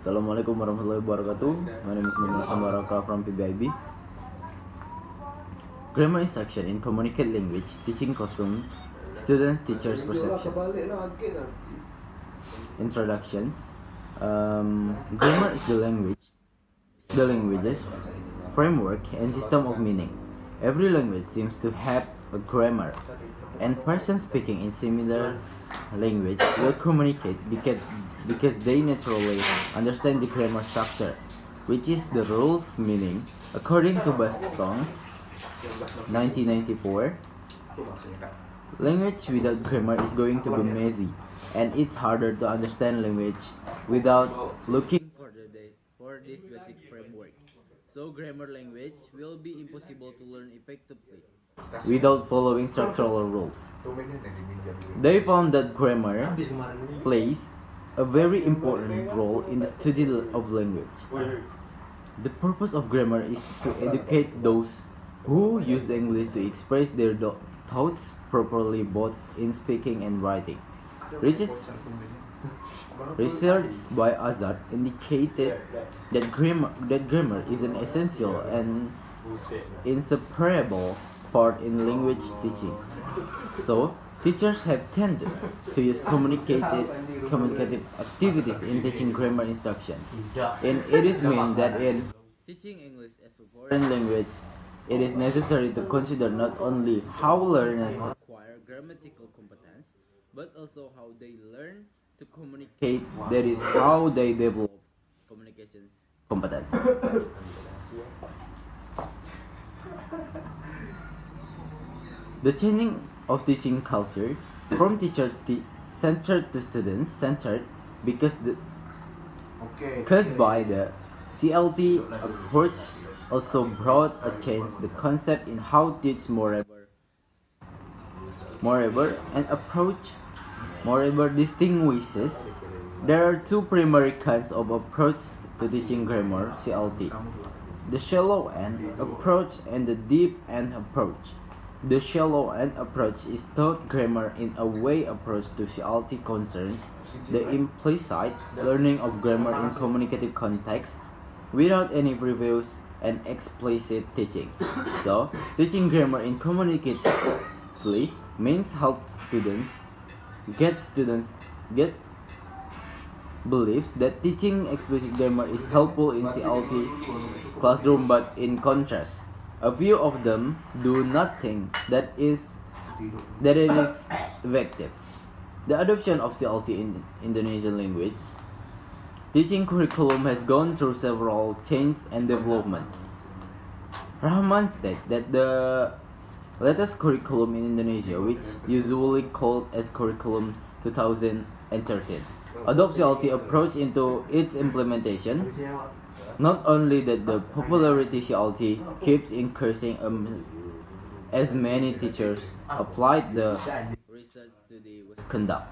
Assalamualaikum warahmatullahi wabarakatuh. My name is Muhammad Sambaraka from PBIB. Grammar instruction in communicate language, teaching classrooms, students, teachers, perceptions. Introductions. Grammar is the language's framework and system of meaning. Every language seems to have a grammar, and persons speaking in similar language will communicate because they naturally understand the grammar structure, which is the rules meaning. According to Baston, 1994, language without grammar is going to be messy, and it's harder to understand language without looking for this basic framework. So grammar language will be impossible to learn effectively without following structural rules. They found that grammar plays a very important role in the study of language. The purpose of grammar is to educate those who use English to express their thoughts properly both in speaking and writing. Research by Azad indicated that grammar is an essential and inseparable part in language teaching. So, teachers have tended to use communicative activities in teaching grammar instruction. And it is meant that in teaching English as a foreign language, it is necessary to consider not only how learners acquire grammatical competence, but also how they learn to communicate. That is how they develop communications competence. The changing of teaching culture from teacher-centered to student-centered caused by the CLT approach also brought a change the concept in how teach. Moreover, an approach distinguishes. There are two primary kinds of approach to teaching grammar CLT: the shallow end approach and the deep end approach. The shallow end approach is taught grammar in a way approach to CLT concerns the implicit learning of grammar in communicative context without any previous and explicit teaching. So, teaching grammar in communicatively means help students get believes that teaching explicit grammar is helpful in CLT classroom, but in contrast, a few of them do not think that it is effective. The adoption of CLT in Indonesian language teaching curriculum has gone through several changes and development. Rahman stated that the latest curriculum in Indonesia, which usually called as Curriculum 2013, adopts CLT approach into its implementation. Not only that the popularity CLT keeps increasing as many teachers applied the research to the conduct.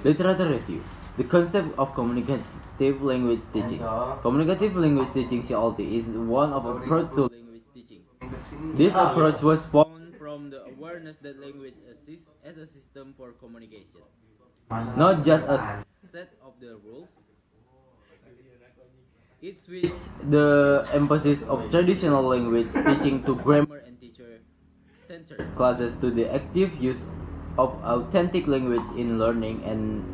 Literature review. The concept of communicative language teaching. Communicative language teaching CLT is one of approach to language teaching. This approach was spawned from the awareness that language exists as a system for communication, not just a set of the rules. It switched the emphasis of traditional language teaching to grammar and teacher-centered classes to the active use of authentic language in learning and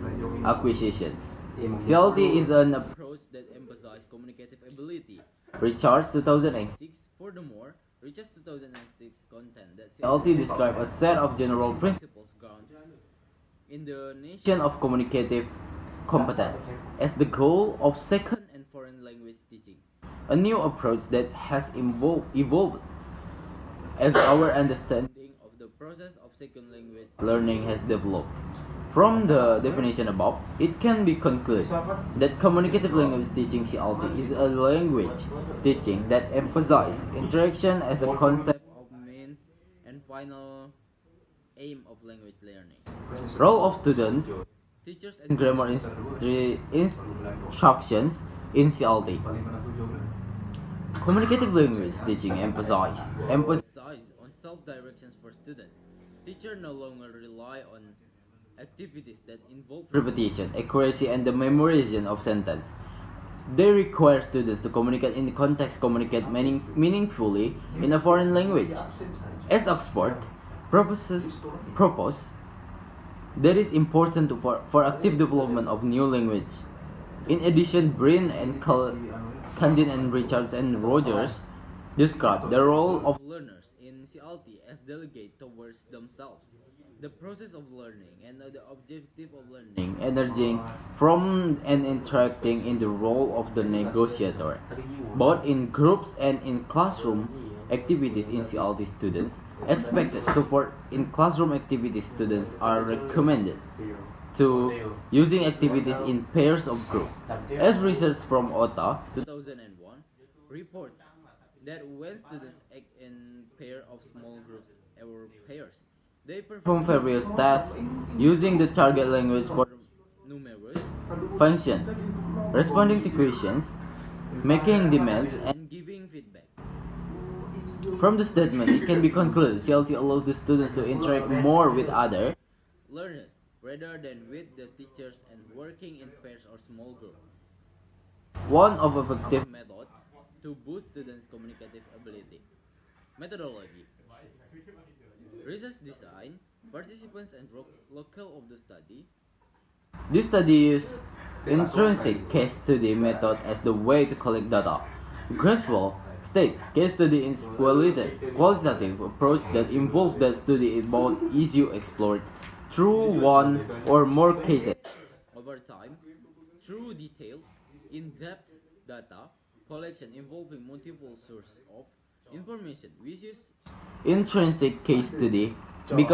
acquisitions. CLT is an approach that emphasizes communicative ability. Richards 2006. Furthermore, Richards 2006 content that CLT describes a set of general principles grounded in the notion of communicative competence as the goal of second and foreign language teaching. A new approach that has evolved as our understanding of the process of second language learning has developed. From the definition above, it can be concluded that communicative language teaching CLT is a language teaching that emphasizes interaction as a concept of means and final aim of language learning. Role of students, teachers, and grammar instructions in CLT. Communicative language teaching emphasizes on self-directions for students. Teachers no longer rely on activities that involve repetition, accuracy, and the memorization of sentence. They require students to communicate in the context, communicate meaningfully in a foreign language. As Oxford propose that is important for active development of new language. In addition, Brin and Candin and Richards and Rogers describe the role of learners in CLT as delegate towards themselves. The process of learning and the objective of learning emerging from and interacting in the role of the negotiator, both in groups and in classroom activities in CLT students. Expected support in classroom activities students are recommended to using activities in pairs of group. As research from OTA 2001 report that when students act in pair of small groups or pairs, they perform various tasks using the target language for numerous functions, responding to questions, making demands, and giving feedback. From the statement, it can be concluded CLT allows the students to interact more with other learners rather than with the teachers and working in pairs or small groups. One of effective methods to boost students' communicative ability. Methodology. Research design, participants and locale of the study. This study uses intrinsic case study method as the way to collect data. Griswold states case study is qualitative approach that involves the study about issue explored through one or more cases over time through detailed, in-depth data collection involving multiple sources of information. We use intrinsic case study because